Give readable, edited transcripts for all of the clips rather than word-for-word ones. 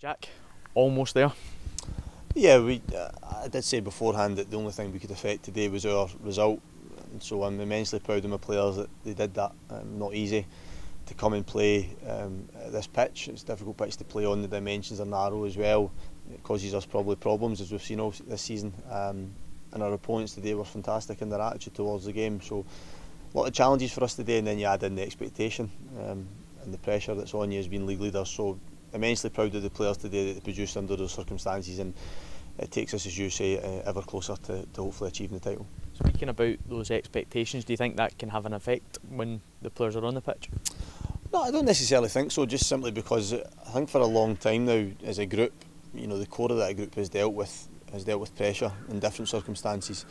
Jack, almost there. Yeah, I did say beforehand that the only thing we could affect today was our result, and so I'm immensely proud of my players that they did that. Not easy to come and play at this pitch. It's a difficult pitch to play on. The dimensions are narrow as well. It causes us probably problems, as we've seen all this season. And our opponents today were fantastic in their attitude towards the game. So a lot of challenges for us today, and then you add in the expectation and the pressure that's on you as being league leaders. So immensely proud of the players today that they produced under those circumstances, and it takes us, as you say, ever closer to hopefully achieving the title. Speaking about those expectations, do you think that can have an effect when the players are on the pitch? No, I don't necessarily think so, just simply because I think for a long time now as a group, you know, the core of that group has dealt with pressure in different circumstances.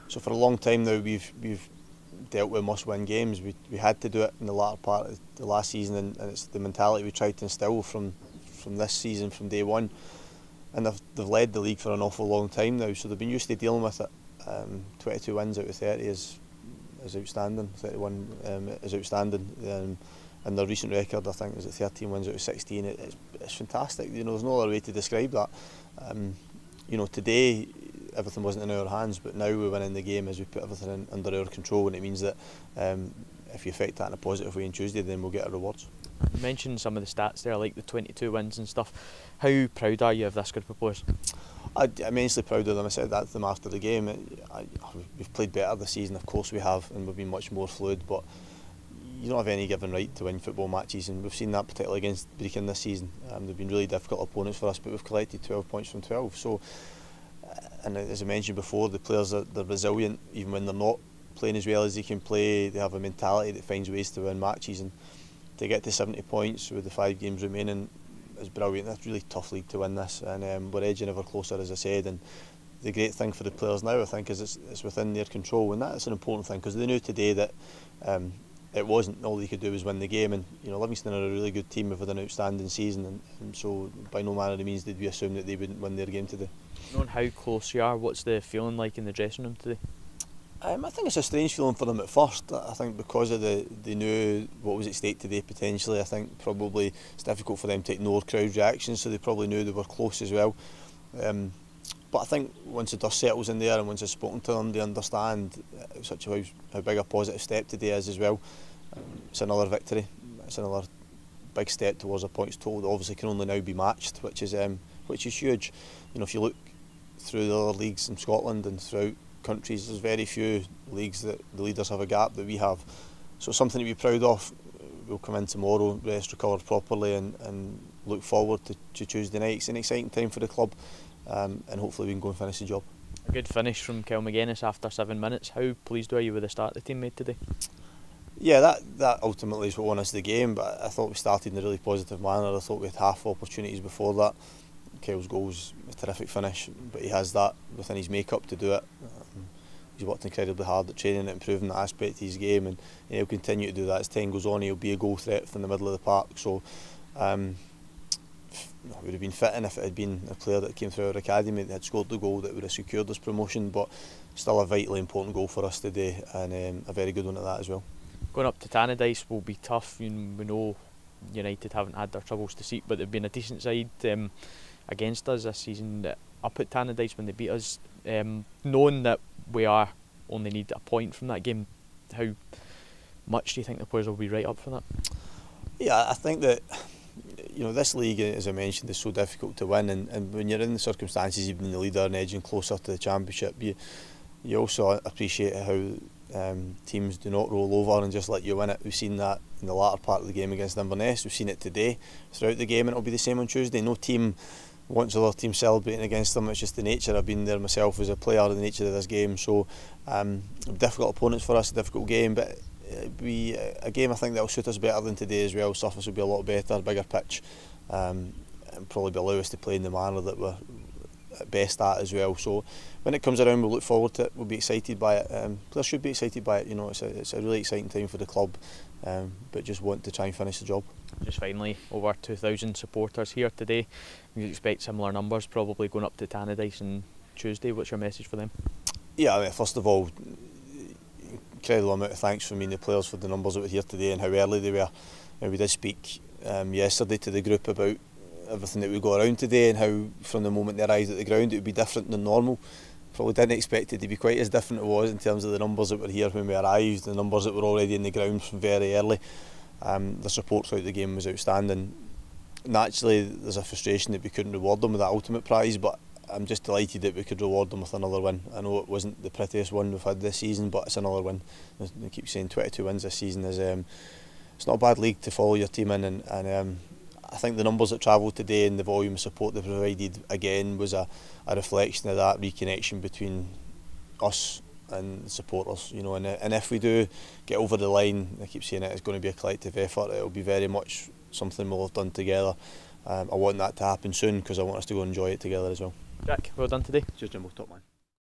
So for a long time now we've dealt with must-win games. We had to do it in the latter part of the last season, and it's the mentality we tried to instill from this season, from day one. And they've led the league for an awful long time now, so they've been used to dealing with it. 22 wins out of 30 is outstanding. 31 is outstanding. And their recent record, I think, is at 13 wins out of 16. It's fantastic. You know, there's no other way to describe that. You know, today everything wasn't in our hands, but now we're winning the game as we put everything under our control, and it means that if you affect that in a positive way on Tuesday, then we'll get our rewards. You mentioned some of the stats there, like the 22 wins and stuff. How proud are you of this group of players? I'm immensely proud of them. I said that to them after the game. We've played better this season, of course we have, and we've been much more fluid, but you don't have any given right to win football matches, and we've seen that particularly against Brechin this season. They've been really difficult opponents for us, but we've collected 12 points from 12. So, and as I mentioned before, the players they're resilient even when they're not playing as well as they can play. They have a mentality that finds ways to win matches, and to get to 70 points with the 5 games remaining is brilliant. That's a really tough league to win this, and we're edging ever closer, as I said. And the great thing for the players now, I think, is it's within their control, and that's an important thing, because they knew today that it wasn't all they could do was win the game. And you know, Livingston are a really good team with an outstanding season, and so by no manner of means did we assume that they wouldn't win their game today. Knowing how close you are, what's the feeling like in the dressing room today? I think it's a strange feeling for them at first. I think because of they knew what was at stake today potentially. I think probably it's difficult for them to ignore crowd reactions, so they probably knew they were close as well. But I think once the dust settles in there and once I've spoken to them, they understand how big a positive step today is as well. It's another victory. It's another big step towards a points total that obviously can only now be matched, which is huge. You know, if you look through the other leagues in Scotland and throughout countries, there's very few leagues that the leaders have a gap that we have. So something to be proud of. We'll come in tomorrow, rest, recover properly, and look forward to Tuesday night. It's an exciting time for the club, and hopefully we can go and finish the job. A good finish from Kel McGuinness after 7 minutes. How pleased were you with the start the team made today? Yeah, that ultimately is what won us the game, but I thought we started in a really positive manner. I thought we had half opportunities before that. Kel's goal was a terrific finish, but he has that within his makeup to do it. He's worked incredibly hard at training and improving that aspect of his game, and he'll continue to do that as time goes on. He'll be a goal threat from the middle of the park. So it would have been fitting if it had been a player that came through our academy that had scored the goal that would have secured us promotion, but still a vitally important goal for us today, and a very good one at that as well. Going up to Tannadice will be tough. We know United haven't had their troubles to seat, but they've been a decent side against us this season. Up at Tannadice when they beat us, knowing that we only need a point from that game, how much do you think the players will be right up for that? Yeah, I think that, you know, this league, as I mentioned, is so difficult to win, and when you're in the circumstances, you've been the leader and edging closer to the Championship, you also appreciate how teams do not roll over and just let you win it. We've seen that in the latter part of the game against Inverness. We've seen it today throughout the game, and it'll be the same on Tuesday. No team wants other team celebrating against them. It's just the nature. I've been there myself as a player, the nature of this game. So difficult opponents for us, a difficult game, but it'll be a game I think that will suit us better than today as well. Surface will be a lot better, bigger pitch, and probably allow us to play in the manner that we're best at as well. So when it comes around, we'll look forward to it. We'll be excited by it. Players should be excited by it. You know, it's a really exciting time for the club, but just want to try and finish the job. Just finally, over 2,000 supporters here today. You expect similar numbers probably going up to Tannadice on Tuesday. What's your message for them? Yeah, I mean, first of all, incredible amount of thanks from me and the players for the numbers that were here today and how early they were. And we did speak yesterday to the group about everything that we got around today, and how from the moment they arrived at the ground it would be different than normal. Probably didn't expect it to be quite as different as it was in terms of the numbers that were here when we arrived, the numbers that were already in the ground from very early. The support throughout the game was outstanding. Naturally, there's a frustration that we couldn't reward them with that ultimate prize, but I'm just delighted that we could reward them with another win. I know it wasn't the prettiest one we've had this season, but it's another win. I keep saying 22 wins this season is it's not a bad league to follow your team in, and I think the numbers that travelled today and the volume of support they provided again was a reflection of that reconnection between us and the supporters, you know. And if we do get over the line, I keep saying it's going to be a collective effort. It'll be very much something we'll have done together. I want that to happen soon because I want us to go and enjoy it together as well. Jack, well done today. Cheers, Jimbo, top man.